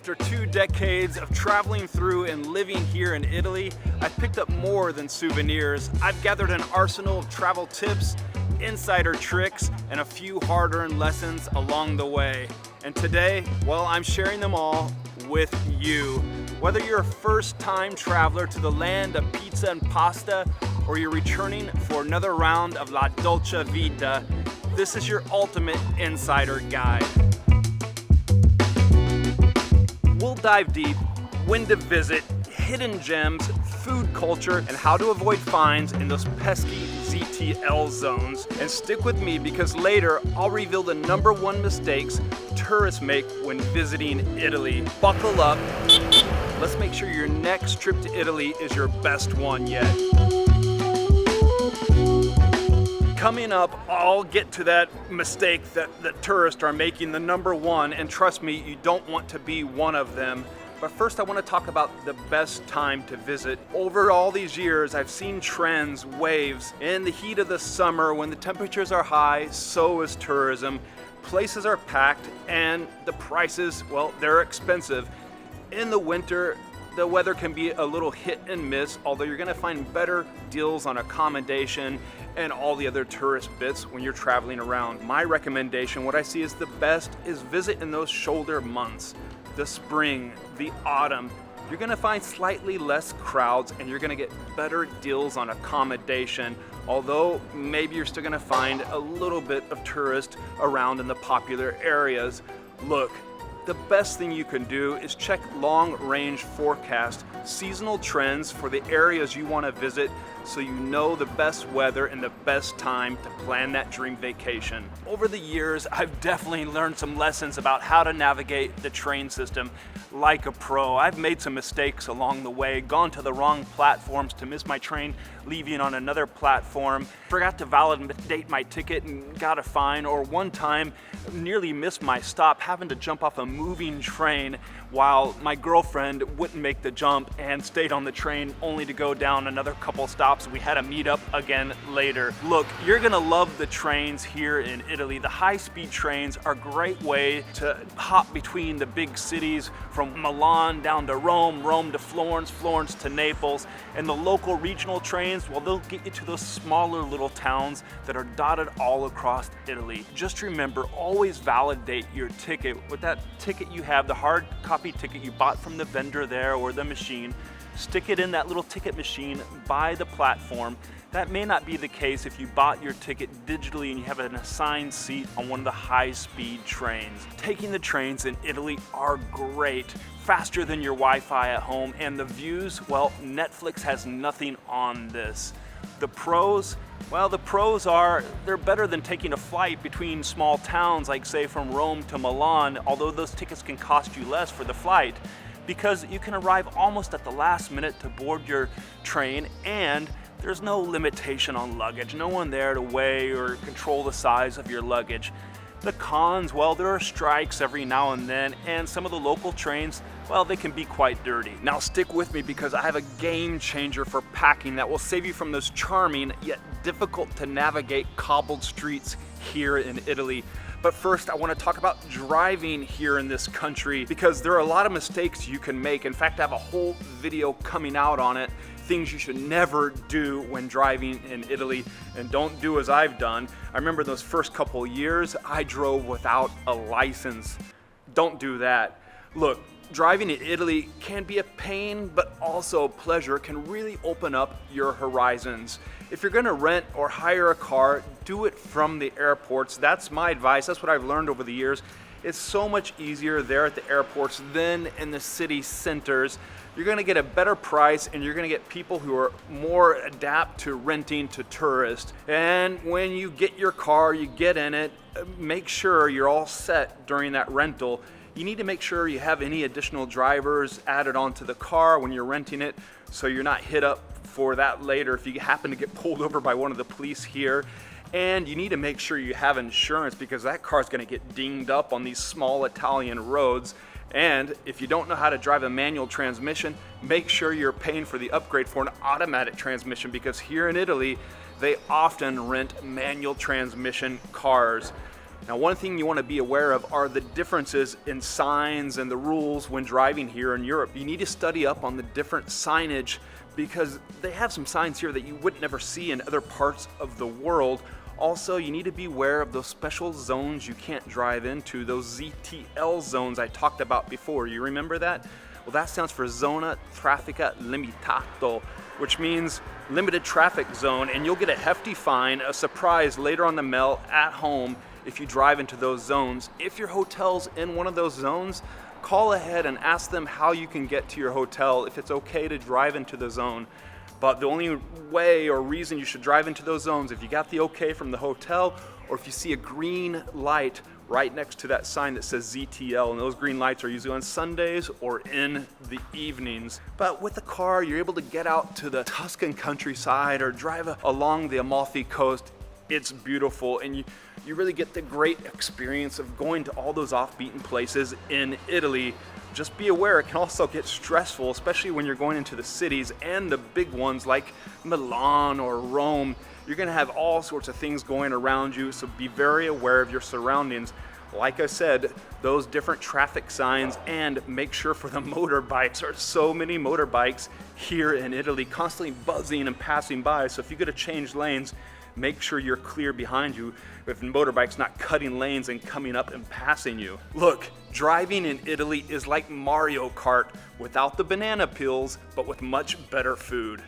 After 2 decades of traveling through and living here in Italy, I've picked up more than souvenirs. I've gathered an arsenal of travel tips, insider tricks, and a few hard-earned lessons along the way. And today, well, I'm sharing them all with you. Whether you're a first-time traveler to the land of pizza and pasta, or you're returning for another round of La Dolce Vita, this is your ultimate insider guide. We'll dive deep, when to visit, hidden gems, food culture, and how to avoid fines in those pesky ZTL zones. And stick with me because later I'll reveal the #1 mistakes tourists make when visiting Italy. Buckle up. Let's make sure your next trip to Italy is your best one yet. Coming up, I'll get to that mistake that tourists are making, the #1, and trust me, you don't want to be one of them. But first I want to talk about the best time to visit. Over all these years, I've seen trends, waves. In the heat of the summer, when the temperatures are high, so is tourism. Places are packed, and the prices, well, they're expensive. In the winter, the weather can be a little hit and miss, although you're gonna find better deals on accommodation and all the other tourist bits when you're traveling around. My recommendation, what I see is the best, is visit in those shoulder months. The spring, the autumn. You're gonna find slightly less crowds and you're gonna get better deals on accommodation, although maybe you're still gonna find a little bit of tourists around in the popular areas. Look, the best thing you can do is check long-range forecast, seasonal trends for the areas you want to visit so you know the best weather and the best time to plan that dream vacation. Over the years, I've definitely learned some lessons about how to navigate the train system like a pro. I've made some mistakes along the way, gone to the wrong platforms to miss my train leaving on another platform, forgot to validate my ticket and got a fine, or one time nearly missed my stop having to jump off a moving train while my girlfriend wouldn't make the jump and stayed on the train only to go down another couple stops. We had to meet up again later. Look, you're gonna love the trains here in Italy. The high-speed trains are a great way to hop between the big cities from Milan down to Rome, Rome to Florence, Florence to Naples, and the local regional trains, well, they'll get you to those smaller little towns that are dotted all across Italy. Just remember, always validate your ticket. With that ticket you have, the hard copy ticket you bought from the vendor there or the machine, stick it in that little ticket machine by the platform. That may not be the case if you bought your ticket digitally and you have an assigned seat on one of the high-speed trains. Taking the trains in Italy are great, faster than your Wi-Fi at home, and the views, well, Netflix has nothing on this. The pros, well, the pros are they're better than taking a flight between small towns, like say from Rome to Milan, although those tickets can cost you less for the flight, because you can arrive almost at the last minute to board your train, and there's no limitation on luggage, no one there to weigh or control the size of your luggage. The cons, well, there are strikes every now and then, and some of the local trains, well, they can be quite dirty. Now stick with me because I have a game changer for packing that will save you from those charming yet difficult to navigate cobbled streets here in Italy. But first, I want to talk about driving here in this country because there are a lot of mistakes you can make. In fact, I have a whole video coming out on it. Things you should never do when driving in Italy, and don't do as I've done. I remember those first couple years, I drove without a license. Don't do that. Look, driving in Italy can be a pain, but also a pleasure. It can really open up your horizons. If you're gonna rent or hire a car, do it from the airports. That's my advice. That's what I've learned over the years. It's so much easier there at the airports than in the city centers. You're gonna get a better price and you're gonna get people who are more adapt to renting to tourists. And when you get your car, you get in it, make sure you're all set during that rental. You need to make sure you have any additional drivers added onto the car when you're renting it so you're not hit up for that later if you happen to get pulled over by one of the police here. And you need to make sure you have insurance because that car is going to get dinged up on these small Italian roads. And if you don't know how to drive a manual transmission, make sure you're paying for the upgrade for an automatic transmission because here in Italy, they often rent manual transmission cars. Now, one thing you want to be aware of are the differences in signs and the rules when driving here in Europe. You need to study up on the different signage because they have some signs here that you would never see in other parts of the world. Also, you need to be aware of those special zones you can't drive into, those ZTL zones I talked about before. You remember that? Well, that stands for Zona Traffica Limitato, which means limited traffic zone, and you'll get a hefty fine, a surprise later on the mail at home if you drive into those zones. If your hotel's in one of those zones, call ahead and ask them how you can get to your hotel, if it's okay to drive into the zone. But the only way or reason you should drive into those zones, if you got the okay from the hotel, or if you see a green light right next to that sign that says ZTL, and those green lights are usually on Sundays or in the evenings. But with a car, you're able to get out to the Tuscan countryside or drive along the Amalfi Coast. It's beautiful, and you really get the great experience of going to all those off-beaten places in Italy. Just be aware, it can also get stressful, especially when you're going into the cities and the big ones like Milan or Rome. You're gonna have all sorts of things going around you, so be very aware of your surroundings. Like I said, those different traffic signs, and make sure for the motorbikes. There are so many motorbikes here in Italy constantly buzzing and passing by, so if you gotta change lanes, make sure you're clear behind you if the motorbike's not cutting lanes and coming up and passing you. Look, driving in Italy is like Mario Kart without the banana peels, but with much better food.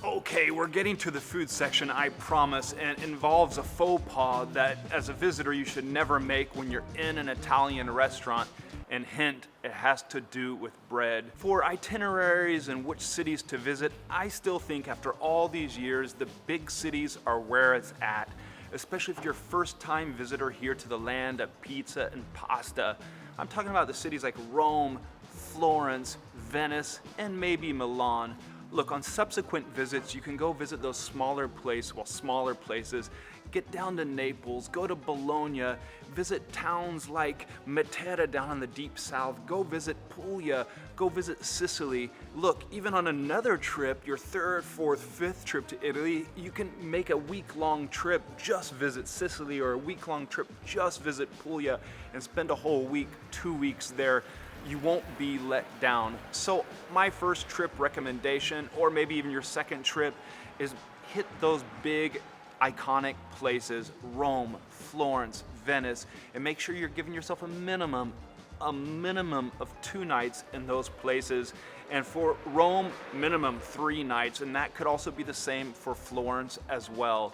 Okay, we're getting to the food section, I promise, and it involves a faux pas that as a visitor you should never make when you're in an Italian restaurant. And hint, it has to do with bread. For itineraries and which cities to visit, I still think after all these years, the big cities are where it's at, especially if you're a first-time visitor here to the land of pizza and pasta. I'm talking about the cities like Rome, Florence, Venice, and maybe Milan. Look, on subsequent visits, you can go visit those smaller places, get down to Naples, go to Bologna, visit towns like Matera down in the deep south, go visit Puglia, go visit Sicily. Look, even on another trip, your third, fourth, fifth trip to Italy, you can make a week-long trip, just visit Sicily, or a week-long trip, just visit Puglia, and spend a whole week, 2 weeks there. You won't be let down. So my first trip recommendation, or maybe even your second trip, is hit those big iconic places, Rome, Florence, Venice, and make sure you're giving yourself a minimum of 2 nights in those places. And for Rome, minimum 3 nights, and that could also be the same for Florence as well.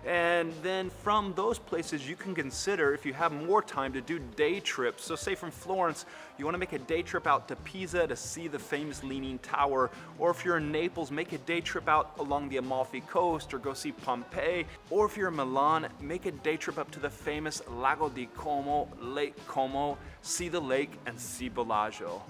And then from those places, you can consider, if you have more time, to do day trips. So say from Florence, you want to make a day trip out to Pisa to see the famous Leaning Tower. Or if you're in Naples, make a day trip out along the Amalfi Coast or go see Pompeii. Or if you're in Milan, make a day trip up to the famous Lago di Como, Lake Como, see the lake and see Bellagio.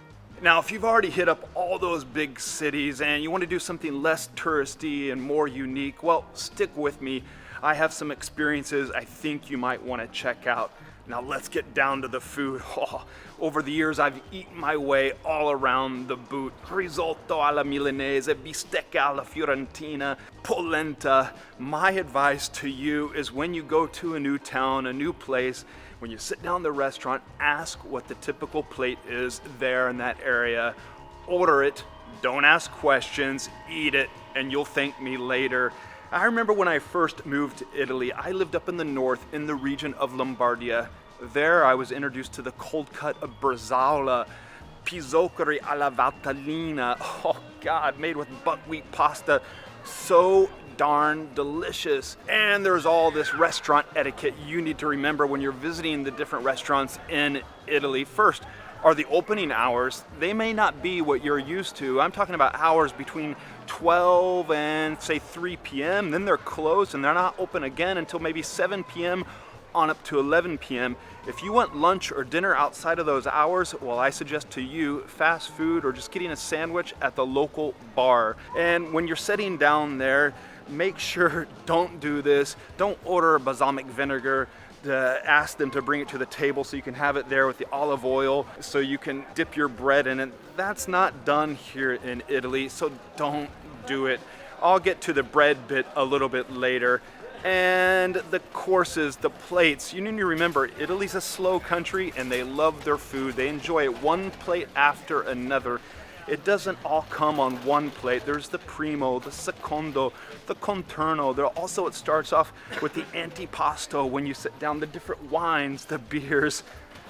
Now, if you've already hit up all those big cities and you want to do something less touristy and more unique, well, stick with me. I have some experiences I think you might want to check out. Now let's get down to the food. Oh, over the years, I've eaten my way all around the boot. Risotto alla Milanese, bistecca alla Fiorentina, polenta. My advice to you is when you go to a new town, a new place, when you sit down in the restaurant, ask what the typical plate is there in that area. Order it, don't ask questions, eat it, and you'll thank me later. I remember when I first moved to Italy, I lived up in the north in the region of Lombardia. There I was introduced to the cold cut of Bresaola, pizzoccheri alla Valtellina. Oh God, made with buckwheat pasta. So darn delicious. And there's all this restaurant etiquette you need to remember when you're visiting the different restaurants in Italy. First are the opening hours. They may not be what you're used to. I'm talking about hours between 12 and say 3 p.m. Then they're closed and they're not open again until maybe 7 p.m. on up to 11 p.m. If you want lunch or dinner outside of those hours, well, I suggest to you fast food or just getting a sandwich at the local bar. And when you're sitting down there, make sure, don't do this. Don't order balsamic vinegar. Ask them to bring it to the table so you can have it there with the olive oil so you can dip your bread in it. That's not done here in Italy, so don't do it. I'll get to the bread bit a little bit later. And the courses, the plates. You need to remember, Italy's a slow country and they love their food. They enjoy it one plate after another. It doesn't all come on one plate. There's the primo, the secondo, the contorno. There also, it starts off with the antipasto when you sit down, the different wines, the beers.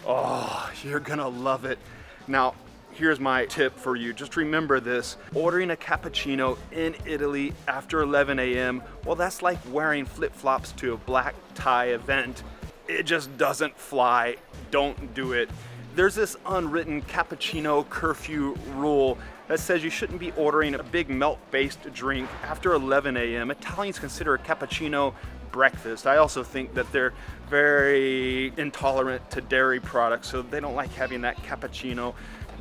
Oh, you're gonna love it. Now, here's my tip for you. Just remember this. Ordering a cappuccino in Italy after 11 a.m., well, that's like wearing flip-flops to a black tie event. It just doesn't fly. Don't do it. There's this unwritten cappuccino curfew rule that says you shouldn't be ordering a big milk-based drink after 11 a.m. Italians consider a cappuccino breakfast. I also think that they're very intolerant to dairy products, so they don't like having that cappuccino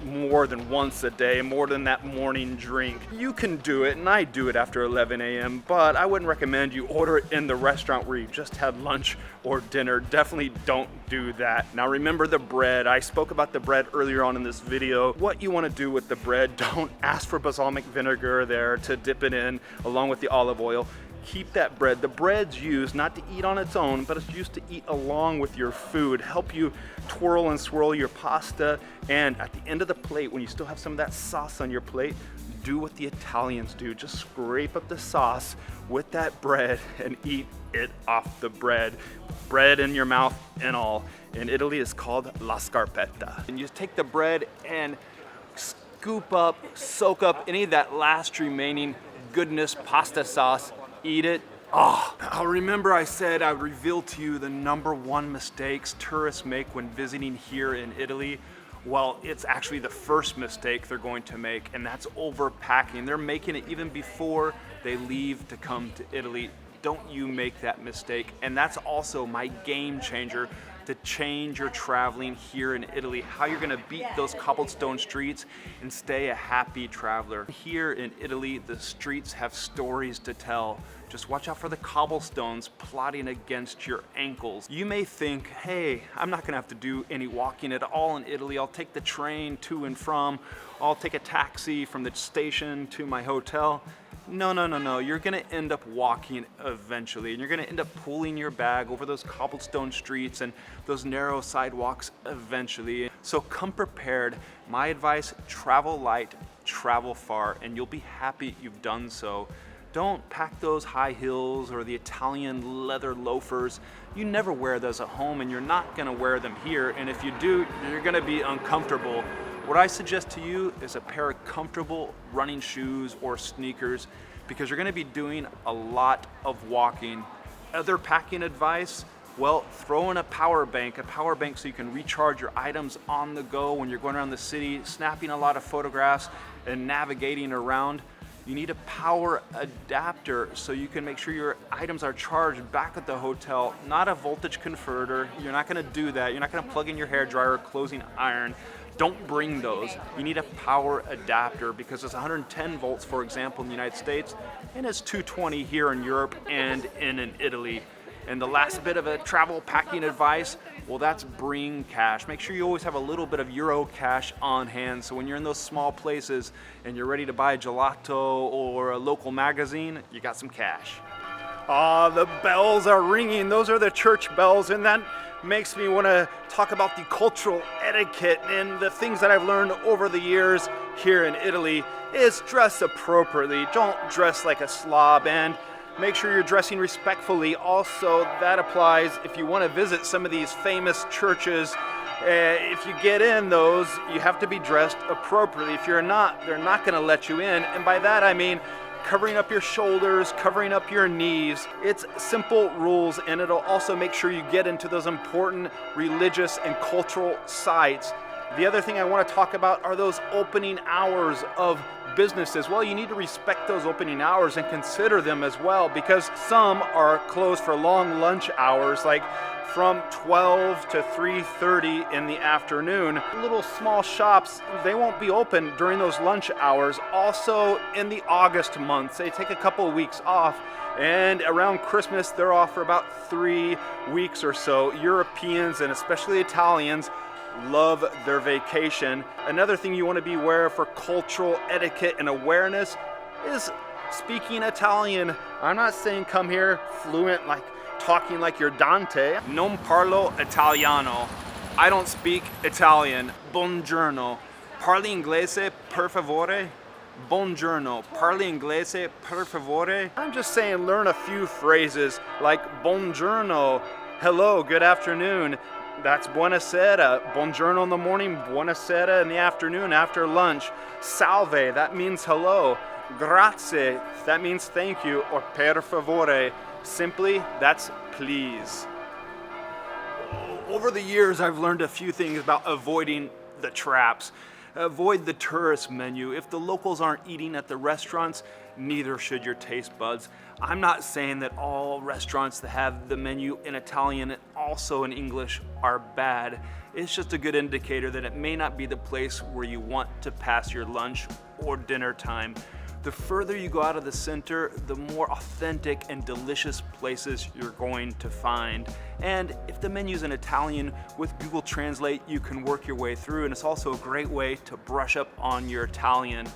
more than once a day, more than that morning drink. You can do it, and I do it after 11 a.m., but I wouldn't recommend you order it in the restaurant where you just had lunch or dinner. Definitely don't do that. Now remember the bread. I spoke about the bread earlier on in this video. What you want to do with the bread, don't ask for balsamic vinegar there to dip it in along with the olive oil. Keep that bread. The bread's used not to eat on its own, but it's used to eat along with your food. Help you twirl and swirl your pasta. And at the end of the plate, when you still have some of that sauce on your plate, do what the Italians do. Just scrape up the sauce with that bread and eat it off the bread. Bread in your mouth and all. In Italy, it's called la scarpetta. And you just take the bread and scoop up, soak up any of that last remaining goodness pasta sauce. Eat it. Oh, I'll remember I said I would reveal to you the #1 mistakes tourists make when visiting here in Italy. Well, it's actually the first mistake they're going to make, and that's overpacking. They're making it even before they leave to come to Italy. Don't you make that mistake. And that's also my game changer to change your traveling here in Italy, how you're gonna beat those cobblestone streets and stay a happy traveler. Here in Italy, the streets have stories to tell. Just watch out for the cobblestones plotting against your ankles. You may think, hey, I'm not gonna have to do any walking at all in Italy. I'll take the train to and from. I'll take a taxi from the station to my hotel. No. You're gonna end up walking eventually, and you're gonna end up pulling your bag over those cobblestone streets and those narrow sidewalks eventually. So come prepared. My advice, travel light, travel far, and you'll be happy you've done so. Don't pack those high heels or the Italian leather loafers. You never wear those at home, and you're not gonna wear them here, and if you do, you're gonna be uncomfortable. What I suggest to you is a pair of comfortable running shoes or sneakers, because you're gonna be doing a lot of walking. Other packing advice, well, throw in a power bank so you can recharge your items on the go when you're going around the city, snapping a lot of photographs and navigating around. You need a power adapter so you can make sure your items are charged back at the hotel, not a voltage converter. You're not gonna do that. You're not gonna plug in your hairdryer or closing iron. Don't bring those. You need a power adapter because it's 110 volts, for example, in the United States, and it's 220 here in Europe and in Italy. And the last bit of a travel packing advice, well, that's bring cash. Make sure you always have a little bit of Euro cash on hand, so when you're in those small places and you're ready to buy a gelato or a local magazine, you got some cash. Ah, the bells are ringing. Those are the church bells, and that makes me want to talk about the cultural etiquette and the things that I've learned over the years here in Italy is dress appropriately. Don't dress like a slob, and make sure you're dressing respectfully. Also, that applies if you want to visit some of these famous churches. If you get in those, you have to be dressed appropriately. If you're not, they're not going to let you in. And by that I mean covering up your shoulders, covering up your knees. It's simple rules, and it'll also make sure you get into those important religious and cultural sites. The other thing I want to talk about are those opening hours of businesses. Well, you need to respect those opening hours and consider them as well, because some are closed for long lunch hours, like from 12 to 3:30 in the afternoon. Little small shops, they won't be open during those lunch hours. Also in the August months, they take a couple of weeks off, and around Christmas they're off for about 3 weeks or so. Europeans, and especially Italians, love their vacation. Another thing you want to be aware of for cultural etiquette and awareness is speaking Italian. I'm not saying come here fluent, like talking like you're Dante. Non parlo italiano. I don't speak Italian. Buongiorno. Parli inglese, per favore? Buongiorno. Parli inglese, per favore? I'm just saying learn a few phrases like buongiorno, hello, good afternoon. That's buonasera. Buongiorno in the morning, buonasera in the afternoon after lunch. Salve, that means hello. Grazie, that means thank you. Or per favore, simply, that's please. Over the years, I've learned a few things about avoiding the traps. Avoid the tourist menu. If the locals aren't eating at the restaurants, neither should your taste buds. I'm not saying that all restaurants that have the menu in Italian and also in English are bad. It's just a good indicator that it may not be the place where you want to pass your lunch or dinner time. The further you go out of the center, the more authentic and delicious places you're going to find. And if the menu's in Italian, with Google Translate, you can work your way through, and it's also a great way to brush up on your Italian.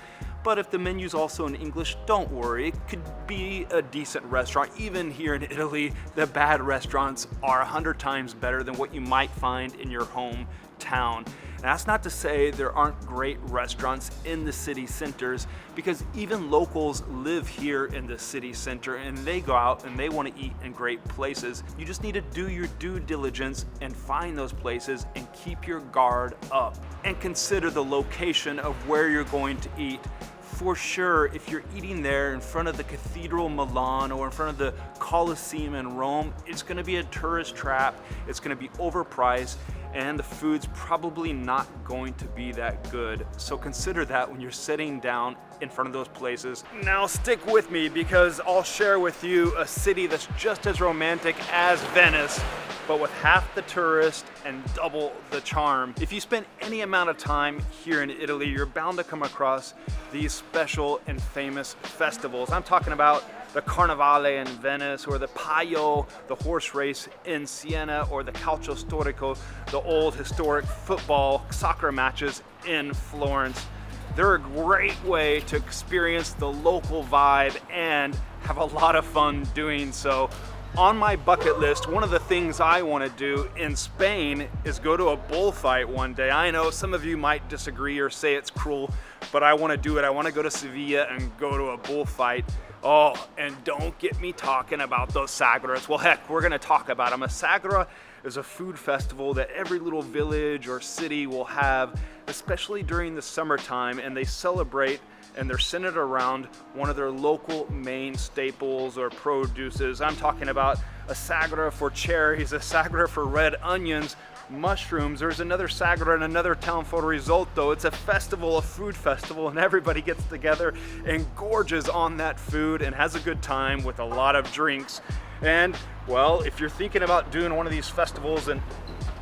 But if the menu's also in English, don't worry. It could be a decent restaurant. Even here in Italy, the bad restaurants are 100 times better than what you might find in your hometown. And that's not to say there aren't great restaurants in the city centers, because even locals live here in the city center and they go out and they want to eat in great places. You just need to do your due diligence and find those places and keep your guard up. And consider the location of where you're going to eat. For sure, if you're eating there in front of the Cathedral Milan or in front of the Colosseum in Rome, it's going to be a tourist trap, it's going to be overpriced, and the food's probably not going to be that good. So consider that when you're sitting down in front of those places. Now stick with me, because I'll share with you a city that's just as romantic as Venice, but with half the tourists and double the charm. If you spend any amount of time here in Italy, you're bound to come across these special and famous festivals. I'm talking about the Carnevale in Venice, or the Paio, the horse race in Siena, or the Calcio Storico, the old historic football soccer matches in Florence. They're a great way to experience the local vibe and have a lot of fun doing so. On my bucket list, one of the things I want to do in Spain is go to a bullfight one day. I know some of you might disagree or say it's cruel, but I want to do it. I want to go to Sevilla and go to a bullfight. Oh, and don't get me talking about those sagras. Well, heck, we're going to talk about them. A sagra is a food festival that every little village or city will have, especially during the summertime, and they celebrate and they're centered around one of their local main staples or produces. I'm talking about a sagra for cherries, a sagra for red onions, mushrooms. There's another sagra in another town for risotto. It's a festival, a food festival, and everybody gets together and gorges on that food and has a good time with a lot of drinks. And well, if you're thinking about doing one of these festivals and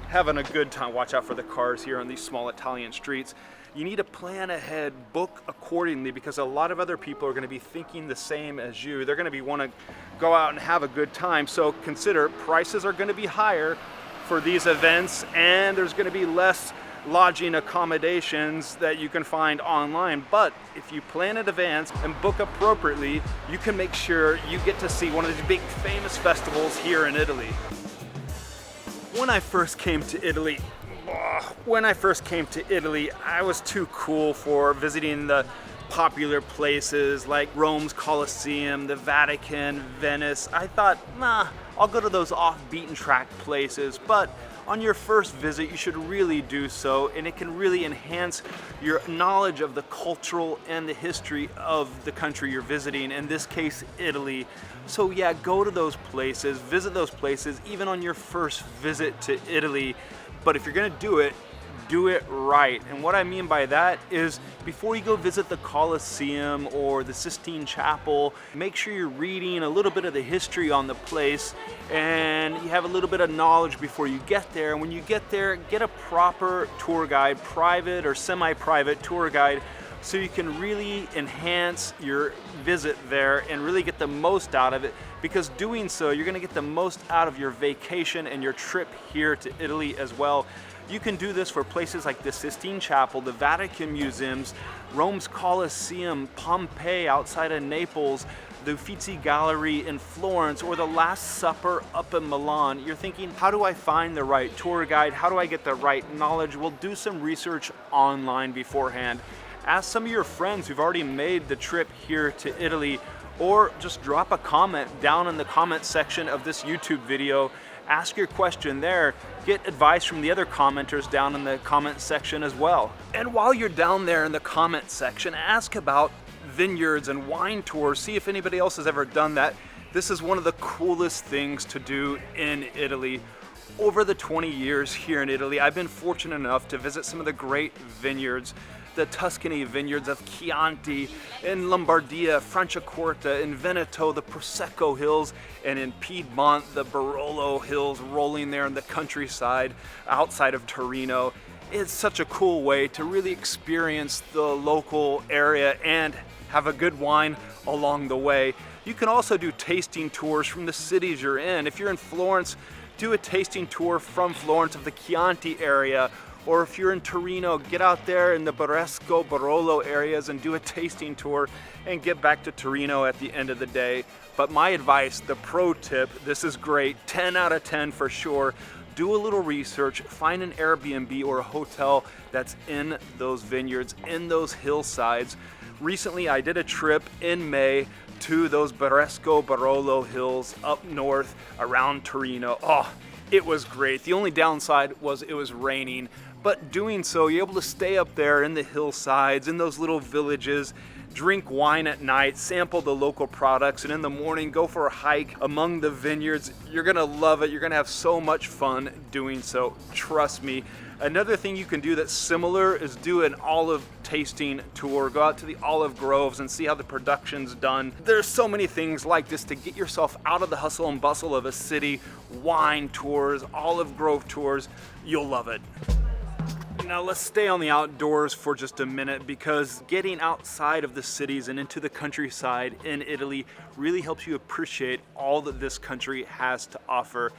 having a good time, watch out for the cars here on these small Italian streets. You need to plan ahead, book accordingly, because a lot of other people are going to be thinking the same as you. They're going to want to go out and have a good time. So consider prices are going to be higher for these events, and there's going to be less lodging accommodations that you can find online. But if you plan in advance and book appropriately, you can make sure you get to see one of these big famous festivals here in Italy. When I first came to Italy, I was too cool for visiting the popular places like Rome's Colosseum, the Vatican, Venice. I thought, I'll go to those off-beaten track places. But on your first visit, you should really do so, and it can really enhance your knowledge of the cultural and the history of the country you're visiting, in this case, Italy. So yeah, go to those places, visit those places, even on your first visit to Italy. But if you're gonna do it right. And what I mean by that is, before you go visit the Colosseum or the Sistine Chapel, make sure you're reading a little bit of the history on the place and you have a little bit of knowledge before you get there. And when you get there, get a proper tour guide, private or semi-private tour guide, so you can really enhance your visit there and really get the most out of it. because doing so, you're gonna get the most out of your vacation and your trip here to Italy as well. You can do this for places like the Sistine Chapel, the Vatican Museums, Rome's Colosseum, Pompeii outside of Naples, the Uffizi Gallery in Florence, or the Last Supper up in Milan. You're thinking, how do I find the right tour guide? How do I get the right knowledge? Well, do some research online beforehand. Ask some of your friends who've already made the trip here to Italy, or just drop a comment down in the comment section of this YouTube video. Ask your question there. Get advice from the other commenters down in the comment section as well. And while you're down there in the comment section, ask about vineyards and wine tours. See if anybody else has ever done that. This is one of the coolest things to do in Italy. Over the 20 years here in Italy, I've been fortunate enough to visit some of the great vineyards. The Tuscany vineyards of Chianti, in Lombardia, Franciacorta, in Veneto, the Prosecco hills, and in Piedmont, the Barolo hills rolling there in the countryside outside of Torino. It's such a cool way to really experience the local area and have a good wine along the way. You can also do tasting tours from the cities you're in. If you're in Florence, do a tasting tour from Florence of the Chianti area. Or if you're in Torino, get out there in the Bresco, Barolo areas and do a tasting tour and get back to Torino at the end of the day. But my advice, the pro tip, this is great, 10 out of 10 for sure. Do a little research, find an Airbnb or a hotel that's in those vineyards, in those hillsides. Recently, I did a trip in May to those Bresco, Barolo hills up north around Torino. Oh, it was great. The only downside was it was raining. But doing so, you're able to stay up there in the hillsides, in those little villages, drink wine at night, sample the local products, and in the morning, go for a hike among the vineyards. You're gonna love it. You're gonna have so much fun doing so. Trust me. Another thing you can do that's similar is do an olive tasting tour. Go out to the olive groves and see how the production's done. There's so many things like this to get yourself out of the hustle and bustle of a city. Wine tours, olive grove tours, you'll love it. Now let's stay on the outdoors for just a minute, because getting outside of the cities and into the countryside in Italy really helps you appreciate all that this country has to offer.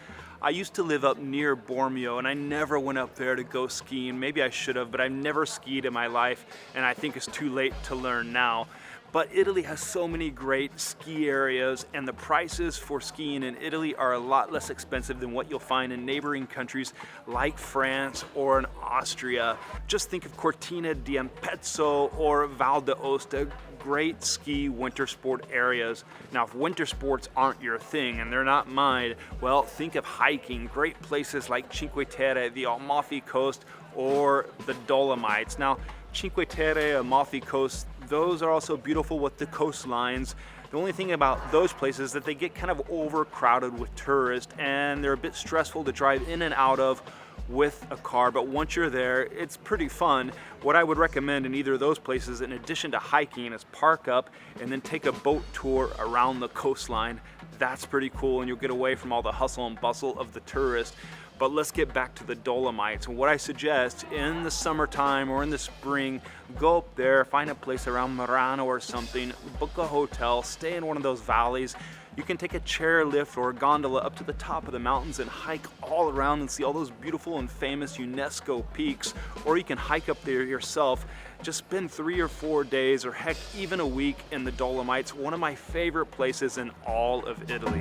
I used to live up near Bormio and I never went up there to go skiing. Maybe I should have, but I've never skied in my life and I think it's too late to learn now. But Italy has so many great ski areas, and the prices for skiing in Italy are a lot less expensive than what you'll find in neighboring countries like France or in Austria. Just think of Cortina d'Ampezzo or Val d'Aosta, great ski winter sport areas. Now, if winter sports aren't your thing, and they're not mine, well, think of hiking. Great places like Cinque Terre, the Amalfi Coast, or the Dolomites. Now, Cinque Terre, Amalfi Coast, those are also beautiful with the coastlines. The only thing about those places is that they get kind of overcrowded with tourists and they're a bit stressful to drive in and out of with a car, but once you're there, it's pretty fun. What I would recommend in either of those places, in addition to hiking, is park up and then take a boat tour around the coastline. That's pretty cool, and you'll get away from all the hustle and bustle of the tourist. But let's get back to the Dolomites. And what I suggest, in the summertime or in the spring, go up there, find a place around Murano or something, book a hotel, stay in one of those valleys. You can take a chairlift or a gondola up to the top of the mountains and hike all around and see all those beautiful and famous UNESCO peaks. Or you can hike up there yourself. Just spend 3 or 4 days, or heck, even a week in the Dolomites, one of my favorite places in all of Italy.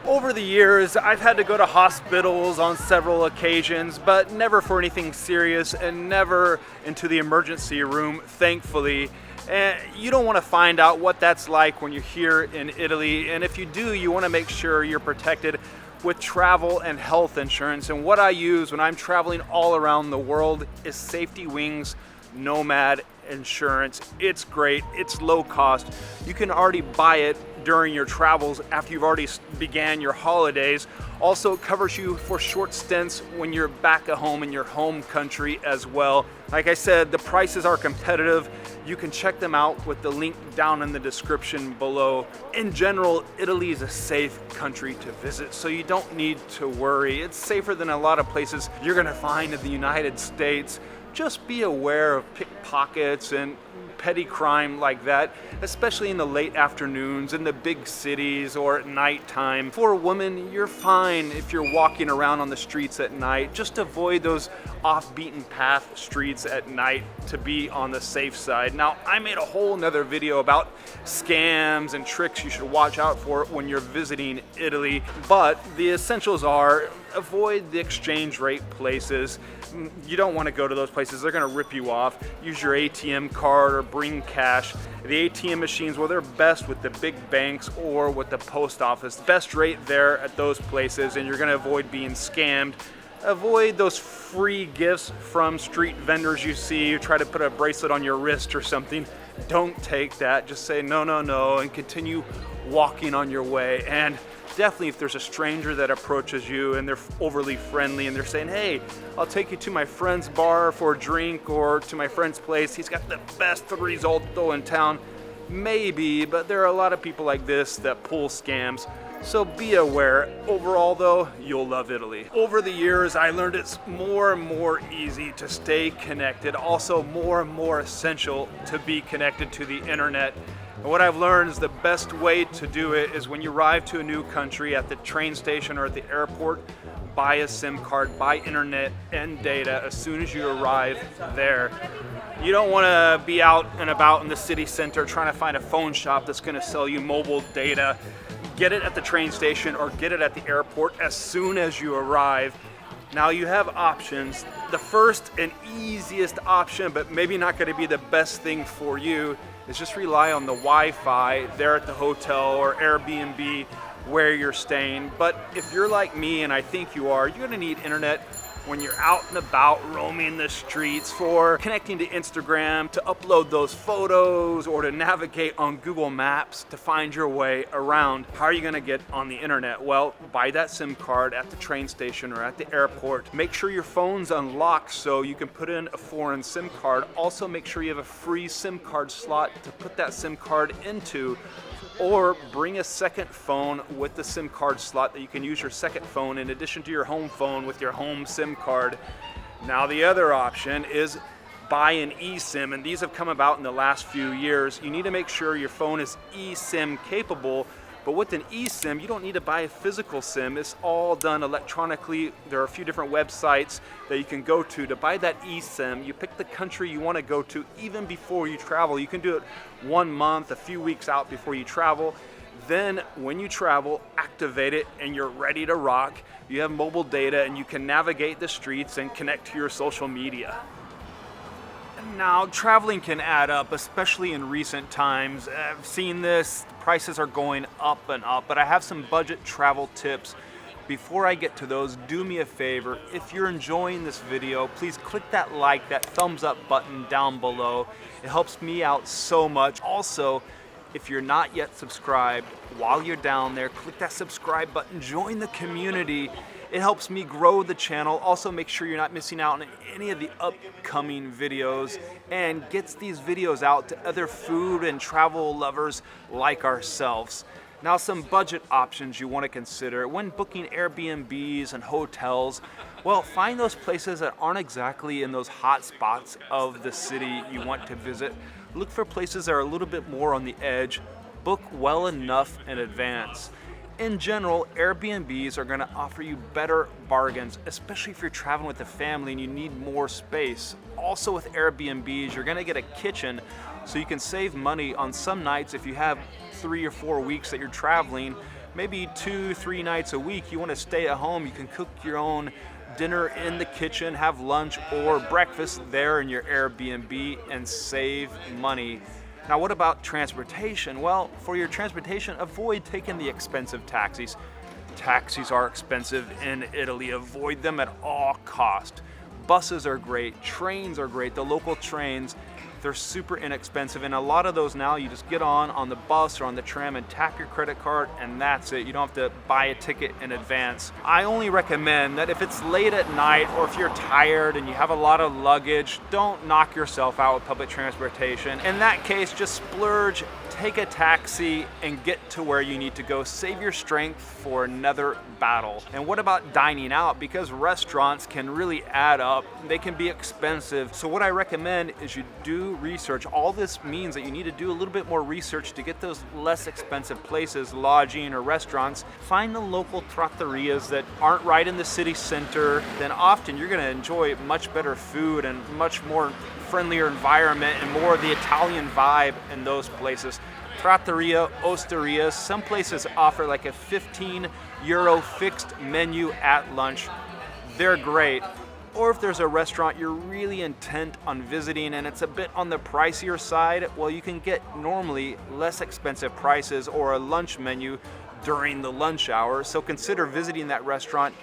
Over the years, I've had to go to hospitals on several occasions, but never for anything serious and never into the emergency room, thankfully. And you don't want to find out what that's like when you're here in Italy, and if you do, you want to make sure you're protected with travel and health insurance. And what I use when I'm traveling all around the world is Safety Wings Nomad Insurance. It's great, it's low cost. You can already buy it during your travels after you've already began your holidays. Also, it covers you for short stints when you're back at home in your home country as well. Like I said, the prices are competitive. You can check them out with the link down in the description below. In general, Italy is a safe country to visit, so you don't need to worry. It's safer than a lot of places you're gonna find in the United States. Just be aware of pickpockets and petty crime like that, especially in the late afternoons in the big cities or at nighttime. For a woman, you're fine if you're walking around on the streets at night. Just avoid those off-beaten path streets at night to be on the safe side. Now, I made a whole nother video about scams and tricks you should watch out for when you're visiting Italy, but the essentials are avoid the exchange rate places. You don't want to go to those places. They're going to rip you off. Use your ATM card or bring cash. The ATM machines, well, they're best with the big banks or with the post office. Best rate there at those places, and you're going to avoid being scammed. Avoid those free gifts from street vendors you see. You try to put a bracelet on your wrist or something. Don't take that. Just say no, no, no, and continue walking on your way. And definitely if there's a stranger that approaches you and they're overly friendly and they're saying, hey, I'll take you to my friend's bar for a drink or to my friend's place. He's got the best risotto in town. Maybe, but there are a lot of people like this that pull scams. So be aware. Overall though, you'll love Italy. Over the years, I learned it's more and more easy to stay connected, also more and more essential to be connected to the internet. And what I've learned is the best way to do it is when you arrive to a new country at the train station or at the airport, buy a SIM card, buy internet and data as soon as you arrive there. You don't want to be out and about in the city center trying to find a phone shop that's going to sell you mobile data. Get it at the train station or get it at the airport as soon as you arrive. Now you have options. The first and easiest option, but maybe not going to be the best thing for you, is just rely on the Wi-Fi there at the hotel or Airbnb where you're staying. But if you're like me, and I think you are, you're going to need internet when you're out and about roaming the streets, for connecting to Instagram, to upload those photos, or to navigate on Google Maps to find your way around. How are you going to get on the internet? Well, buy that SIM card at the train station or at the airport. Make sure your phone's unlocked so you can put in a foreign SIM card. Also make sure you have a free SIM card slot to put that SIM card into, or bring a second phone with the SIM card slot that you can use your second phone in addition to your home phone with your home SIM card. Now the other option is buy an eSIM, and these have come about in the last few years. You need to make sure your phone is eSIM capable, but with an eSIM you don't need to buy a physical SIM. It's all done electronically. There are a few different websites that you can go to buy that eSIM. You pick the country you want to go to even before you travel. You can do it 1 month, a few weeks out before you travel. Then when you travel, activate it and you're ready to rock. You have mobile data and you can navigate the streets and connect to your social media. Now, traveling can add up, especially in recent times. I've seen this, prices are going up and up, but I have some budget travel tips. Before I get to those, do me a favor. If you're enjoying this video, please click that like, that thumbs up button down below. It helps me out so much. Also, if you're not yet subscribed, while you're down there, click that subscribe button, join the community. It helps me grow the channel. Also, make sure you're not missing out on any of the upcoming videos, and gets these videos out to other food and travel lovers like ourselves. Now, some budget options you want to consider when booking Airbnbs and hotels. Well, find those places that aren't exactly in those hot spots of the city you want to visit. Look for places that are a little bit more on the edge. Book well enough in advance. In general, Airbnbs are going to offer you better bargains, especially if you're traveling with a family and you need more space. Also with Airbnbs, you're going to get a kitchen so you can save money on some nights. If you have 3 or 4 weeks that you're traveling, maybe 2-3 nights a week, you want to stay at home, you can cook your own dinner in the kitchen, have lunch or breakfast there in your Airbnb and save money. Now, what about transportation? Well, for your transportation, avoid taking the expensive taxis. Taxis are expensive in Italy. Avoid them at all cost. Buses are great, trains are great. The local trains, they're super inexpensive, and a lot of those now you just get on the bus or on the tram and tap your credit card and that's it. You don't have to buy a ticket in advance. I only recommend that if it's late at night or if you're tired and you have a lot of luggage, don't knock yourself out with public transportation. In that case, just splurge, take a taxi and get to where you need to go. Save your strength for another battle. And what about dining out? Because restaurants can really add up. They can be expensive. So what I recommend is you do do research. All this means that you need to do a little bit more research to get those less expensive places, lodging or restaurants. Find the local trattorias that aren't right in the city center. Then often you're going to enjoy much better food and much more friendlier environment and more of the Italian vibe in those places. Trattoria, osterias, some places offer like a €15 fixed menu at lunch. They're great. Or if there's a restaurant you're really intent on visiting and it's a bit on the pricier side, well, you can get normally less expensive prices or a lunch menu during the lunch hour. So consider visiting that restaurant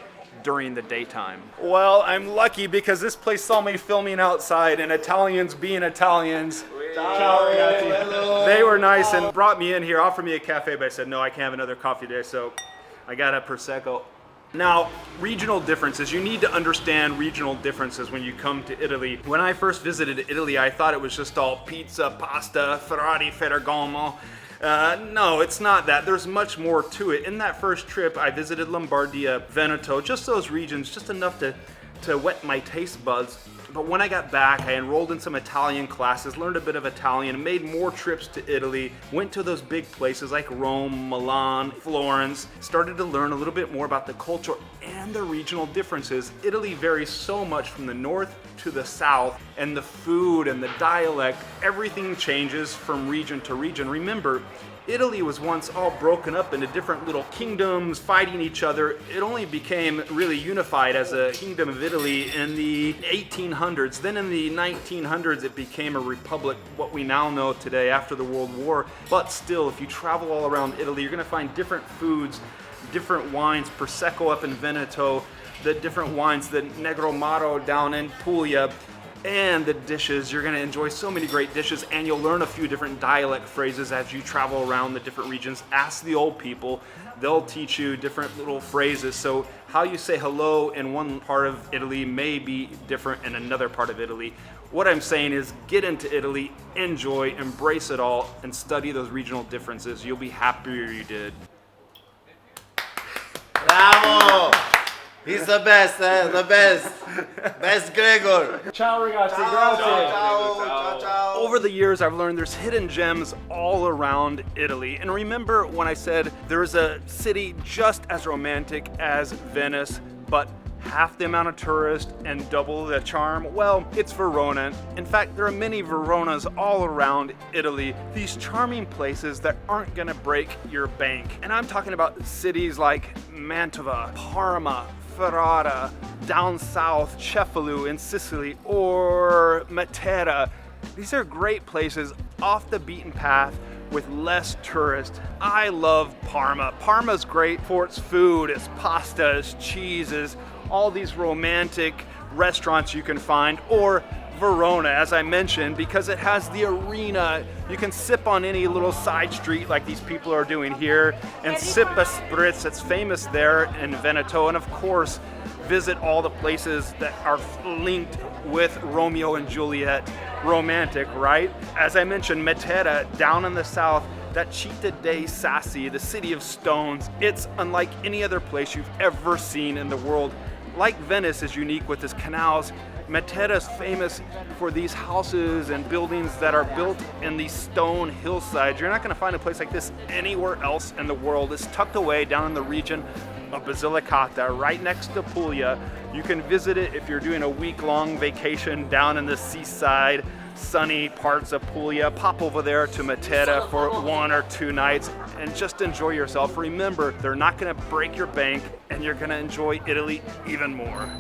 during the daytime. Well, I'm lucky because this place saw me filming outside and Italians being Italians. Ciao, ragazzi. They were nice and brought me in here, offered me a cafe, but I said, no, I can't have another coffee today, so I got a Prosecco. Now, regional differences. You need to understand regional differences when you come to Italy. When I first visited Italy, I thought it was just all pizza, pasta, Ferrari, Ferragamo. No, it's not that. There's much more to it. In that first trip, I visited Lombardia, Veneto, just those regions, just enough to whet my taste buds. But when I got back, I enrolled in some Italian classes, learned a bit of Italian, made more trips to Italy, went to those big places like Rome, Milan, Florence, started to learn a little bit more about the culture and the regional differences. Italy varies so much from the north to the south, and the food and the dialect, everything changes from region to region. Remember, Italy was once all broken up into different little kingdoms fighting each other. It only became really unified as a kingdom of Italy in the 1800s. Then in the 1900s it became a republic, what we now know today after the World War. But still, if you travel all around Italy, you're going to find different foods, different wines, Prosecco up in Veneto, the different wines, the Negromaro down in Puglia, and the dishes. You're going to enjoy so many great dishes, and you'll learn a few different dialect phrases as you travel around the different regions. Ask the old people. They'll teach you different little phrases. So how you say hello in one part of Italy may be different in another part of Italy. What I'm saying is get into Italy, enjoy, embrace it all, and study those regional differences. You'll be happier you did. Bravo! He's the best, the best. Best Gregor. Ciao ragazzi, Ciao, grazie. ciao, ciao. Over the years, I've learned there's hidden gems all around Italy. And remember when I said there's a city just as romantic as Venice, but half the amount of tourists and double the charm? Well, it's Verona. In fact, there are many Veronas all around Italy, these charming places that aren't gonna break your bank. And I'm talking about cities like Mantova, Parma, Ferrara, down south, Cefalù in Sicily, or Matera. These are great places off the beaten path with less tourists. I love Parma. Parma's great for its food, its pastas, cheeses, all these romantic restaurants you can find, or Verona, as I mentioned, because it has the arena. You can sip on any little side street like these people are doing here and sip a spritz that's famous there in Veneto, and of course visit all the places that are linked with Romeo and Juliet, romantic, right? As I mentioned, Matera down in the south, that Città dei Sassi, the city of stones. It's unlike any other place you've ever seen in the world. Like Venice is unique with its canals, Matera is famous for these houses and buildings that are built in these stone hillsides. You're not going to find a place like this anywhere else in the world. It's tucked away down in the region of Basilicata, right next to Puglia. You can visit it if you're doing a week-long vacation down in the seaside, sunny parts of Puglia. Pop over there to Matera for 1 or 2 nights and just enjoy yourself. Remember, they're not going to break your bank, and you're going to enjoy Italy even more.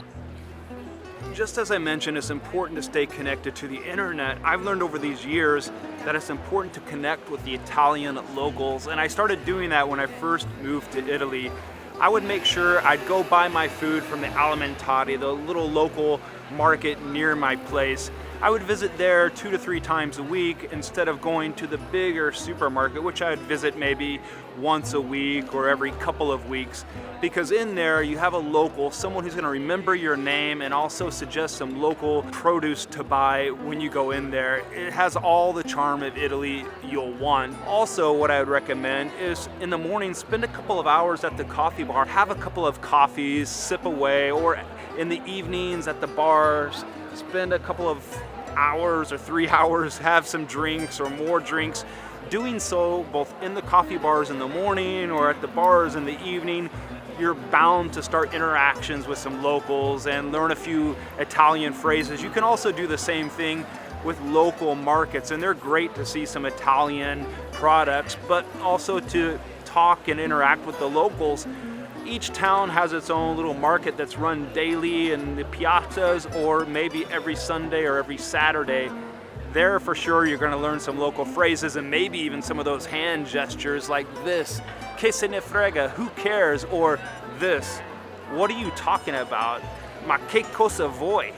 Just as I mentioned, it's important to stay connected to the internet. I've learned over these years that it's important to connect with the Italian locals, and I started doing that when I first moved to Italy. I would make sure I'd go buy my food from the Alimentari, the little local market near my place. I would visit there 2 to 3 times a week instead of going to the bigger supermarket, which I would visit maybe once a week or every couple of weeks, because in there you have a local, someone who's going to remember your name and also suggest some local produce to buy when you go in there. It has all the charm of Italy you'll want. Also, what I would recommend is in the morning, spend a couple of hours at the coffee bar, have a couple of coffees, sip away, or in the evenings at the bars, spend a couple of hours or 3 hours, have some drinks or more drinks. Doing so both in the coffee bars in the morning or at the bars in the evening, you're bound to start interactions with some locals and learn a few Italian phrases. You can also do the same thing with local markets, and they're great to see some Italian products, but also to talk and interact with the locals. Each town has its own little market that's run daily in the piazzas or maybe every Sunday or every Saturday. There for sure you're going to learn some local phrases and maybe even some of those hand gestures like this, che se ne frega, who cares, or this, what are you talking about, ma che cosa vuoi?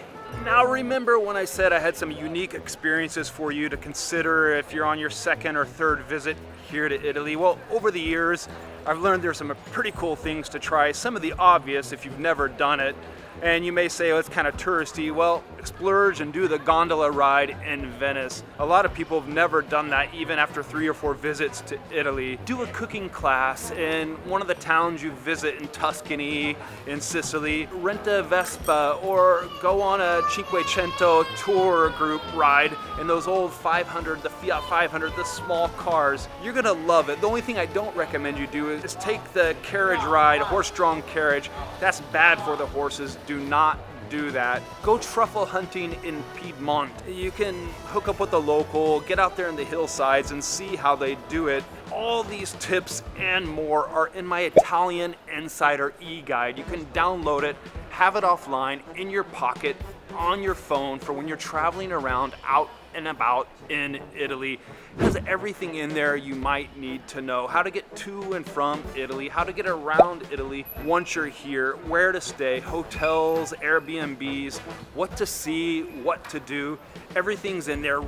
Now remember when I said I had some unique experiences for you to consider if you're on your second or third visit here to Italy? Well, over the years, I've learned there's some pretty cool things to try. Some of the obvious if you've never done it. And you may say, oh, it's kind of touristy. Well, splurge and do the gondola ride in Venice. A lot of people have never done that even after 3 or 4 visits to Italy. Do a cooking class in one of the towns you visit in Tuscany, in Sicily. Rent a Vespa or go on a Cinquecento tour group ride in those old 500, the Fiat 500, the small cars. You're gonna love it. The only thing I don't recommend you do is take the carriage ride, horse-drawn carriage. That's bad for the horses. Do not do that. Go truffle hunting in Piedmont. You can hook up with a local, get out there in the hillsides and see how they do it. All these tips and more are in my Italian Insider e-guide. You can download it, have it offline, in your pocket, on your phone for when you're traveling around out and about in Italy. It has everything in there you might need to know. How to get to and from Italy, how to get around Italy once you're here, where to stay, hotels, Airbnbs, what to see, what to do. Everything's in there,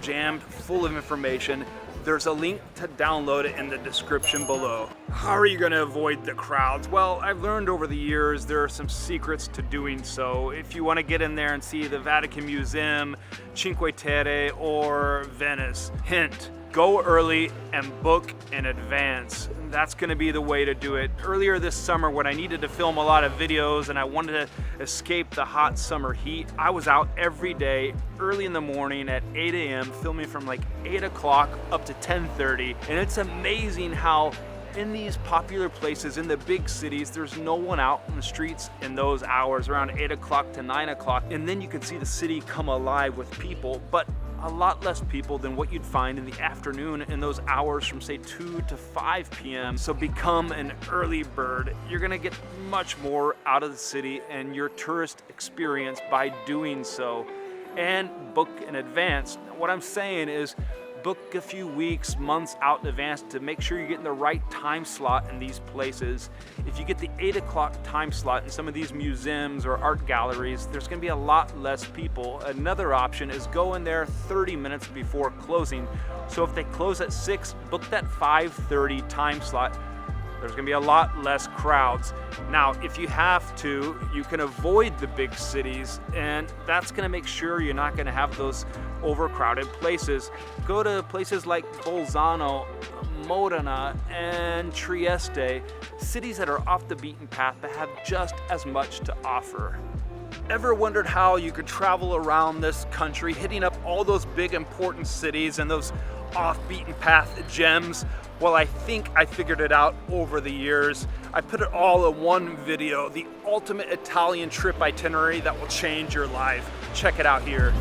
jammed, full of information. There's a link to download it in the description below. How are you gonna avoid the crowds? Well, I've learned over the years there are some secrets to doing so. If you wanna get in there and see the Vatican Museum, Cinque Terre, or Venice, hint, go early and book in advance. That's gonna be the way to do it. Earlier this summer when I needed to film a lot of videos and I wanted to escape the hot summer heat, I was out every day early in the morning at 8 a.m. filming from like 8 o'clock up to 10:30. And it's amazing how in these popular places, in the big cities, there's no one out in the streets in those hours, around 8 o'clock to 9 o'clock. And then you can see the city come alive with people, but a lot less people than what you'd find in the afternoon in those hours from say 2 to 5 p.m. So become an early bird. You're gonna get much more out of the city and your tourist experience by doing so. And book in advance. What I'm saying is book a few weeks, months out in advance to make sure you're getting the right time slot in these places. If you get the 8 o'clock time slot in some of these museums or art galleries, there's gonna be a lot less people. Another option is go in there 30 minutes before closing. So if they close at 6, book that 5:30 time slot. There's gonna be a lot less crowds. Now, if you have to, you can avoid the big cities, and that's gonna make sure you're not gonna have those overcrowded places. Go to places like Bolzano, Modena, and Trieste, cities that are off the beaten path but have just as much to offer. Ever wondered how you could travel around this country, hitting up all those big important cities and those off-beaten path gems? Well, I think I figured it out over the years. I put it all in one video, the ultimate Italian trip itinerary that will change your life. Check it out here.